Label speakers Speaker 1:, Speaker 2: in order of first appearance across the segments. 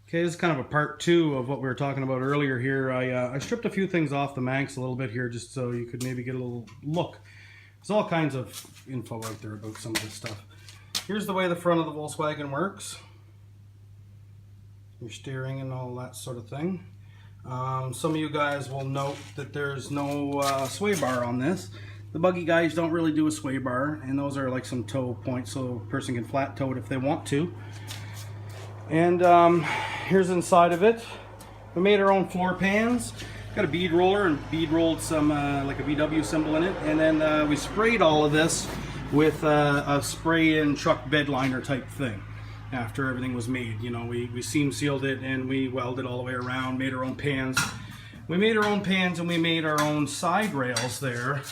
Speaker 1: Okay, this is kind of a part two of what we were talking about earlier here. I stripped a few things off the Manx a little bit here just so you could maybe get a little look. There's all kinds of info out there about some of this stuff. Here's the way the front of the Volkswagen works. Your steering and all that sort of thing. Some of you guys will note that there's no sway bar on this. The buggy guys don't really do a sway bar, and those are like some toe points so a person can flat toe it if they want to. And here's inside of it. We made our own floor pans. Got a bead roller and bead rolled some like a VW symbol in it, and then we sprayed all of this with a spray-in truck bed liner type thing. After everything was made, you know, we seam sealed it and we welded all the way around. Made our own pans. We made our own pans and we made our own side rails there.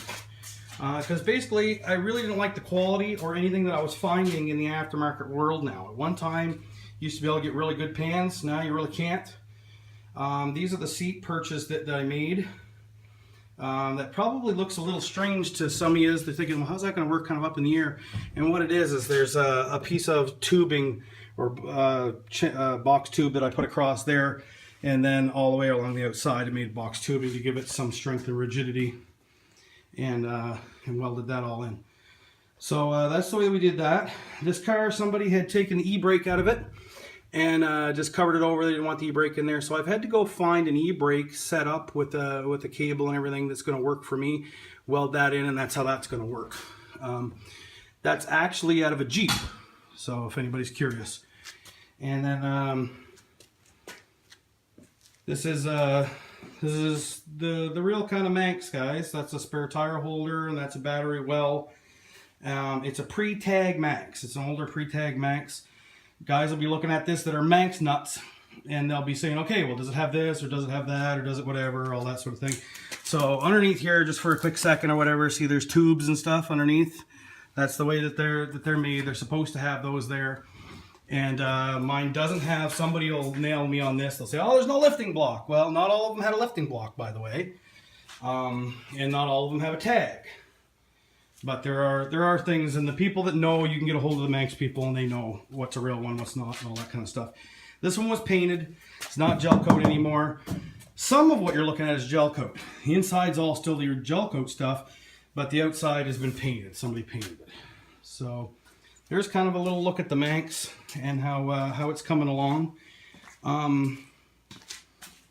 Speaker 1: Because basically, I really didn't like the quality or anything that I was finding in the aftermarket world now. At one time, you used to be able to get really good pans. Now you really can't. These are the seat perches that I made. That probably looks a little strange to some of you. They're thinking, well, how's that going to work kind of up in the air? And what it is there's a piece of tubing or box tube that I put across there. And then all the way along the outside, I made box tubing to give it some strength and rigidity. And welded that all in. So that's the way we did that. This car, somebody had taken the e-brake out of it and just covered it over. They didn't want the e-brake in there, so I've had to go find an e-brake set up with the cable and everything that's going to work for me. Weld that in, and that's how that's going to work. That's actually out of a Jeep, so if anybody's curious. And then this is the real kind of Manx, guys. That's a spare tire holder, and that's a battery well. It's a pre-tag Manx. It's an older pre-tag Manx. Guys will be looking at this that are Manx nuts, and they'll be saying, okay, well, does it have this, or does it have that, or does it whatever, all that sort of thing. So underneath here, just for a quick second or whatever, see there's tubes and stuff underneath. That's the way that they're made. They're supposed to have those there. And mine doesn't have. Somebody will nail me on this. They'll say, oh, there's no lifting block. Well, not all of them had a lifting block, by the way. And not all of them have a tag. But there are things, and the people that know, you can get a hold of the Manx people, and they know what's a real one, what's not, and all that kind of stuff. This one was painted. It's not gel coat anymore. Some of what you're looking at is gel coat. The inside's all still your gel coat stuff, but the outside has been painted. Somebody painted it. So there's kind of a little look at the Manx and how it's coming along.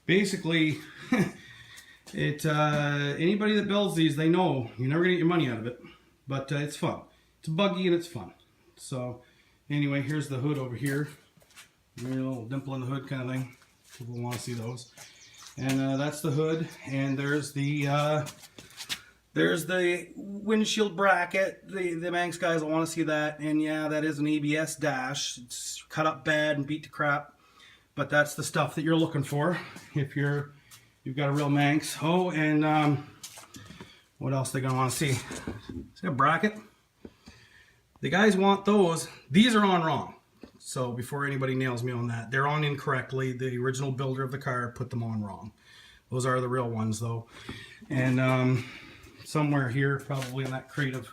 Speaker 1: Basically, anybody that builds these, they know you're never gonna get your money out of it, but it's fun. It's buggy and it's fun. So anyway, here's the hood over here. Maybe a little dimple in the hood kind of thing. People want to see those. And that's the hood. And there's the windshield bracket. The Manx guys will want to see that. And yeah, that is an ABS dash. It's cut up bad and beat to crap. But that's the stuff that you're looking for if you've got a real Manx. Oh, and what else are they going to want to see? See a bracket? The guys want those. These are on wrong. So before anybody nails me on that, they're on incorrectly. The original builder of the car put them on wrong. Those are the real ones though. And somewhere here, probably in that crate of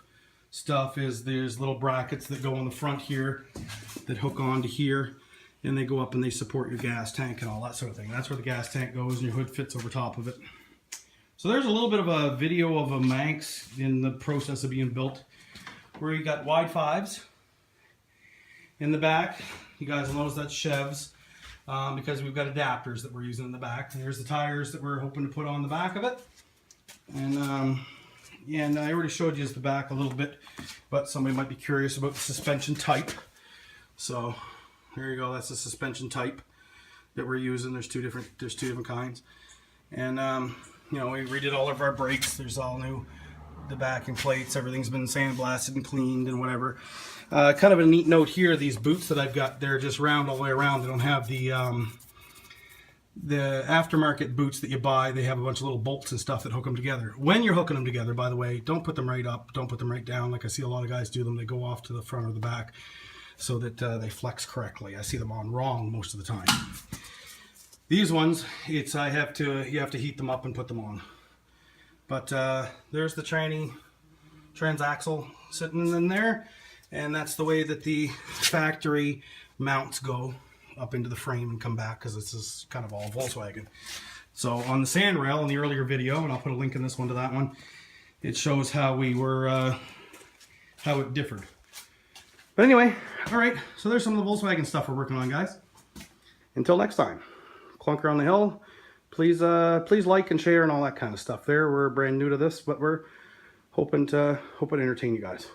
Speaker 1: stuff, there's little brackets that go on the front here that hook onto here, and they go up and they support your gas tank and all that sort of thing. That's where the gas tank goes, and your hood fits over top of it. So there's a little bit of a video of a Manx in the process of being built, where you got wide fives in the back. You guys will notice that's Chevs, because we've got adapters that we're using in the back. And here's the tires that we're hoping to put on the back of it. And I already showed you the back a little bit, but somebody might be curious about the suspension type. So there you go. That's the suspension type that we're using. There's two different kinds. And you know, we redid all of our brakes. There's all new. The backing plates, everything's been sandblasted and cleaned and whatever. Kind of a neat note here, these boots that I've got, they're just round all the way around. They don't have the aftermarket boots that you buy. They have a bunch of little bolts and stuff that hook them together. When you're hooking them together, by the way, don't put them right up, don't put them right down. Like I see a lot of guys do them. They go off to the front or the back so that they flex correctly. I see them on wrong most of the time. These ones, you have to heat them up and put them on. But there's the transaxle sitting in there, and that's the way that the factory mounts go. up into the frame and come back, because this is kind of all Volkswagen. So on the sand rail in the earlier video, and I'll put a link in this one to that one, it shows how we were, how it differed. But anyway, all right, so there's some of the Volkswagen stuff we're working on, guys. Until next time, Clunker on the Hill. Please like and share and all that kind of stuff there. We're brand new to this, but we're hoping to entertain you guys.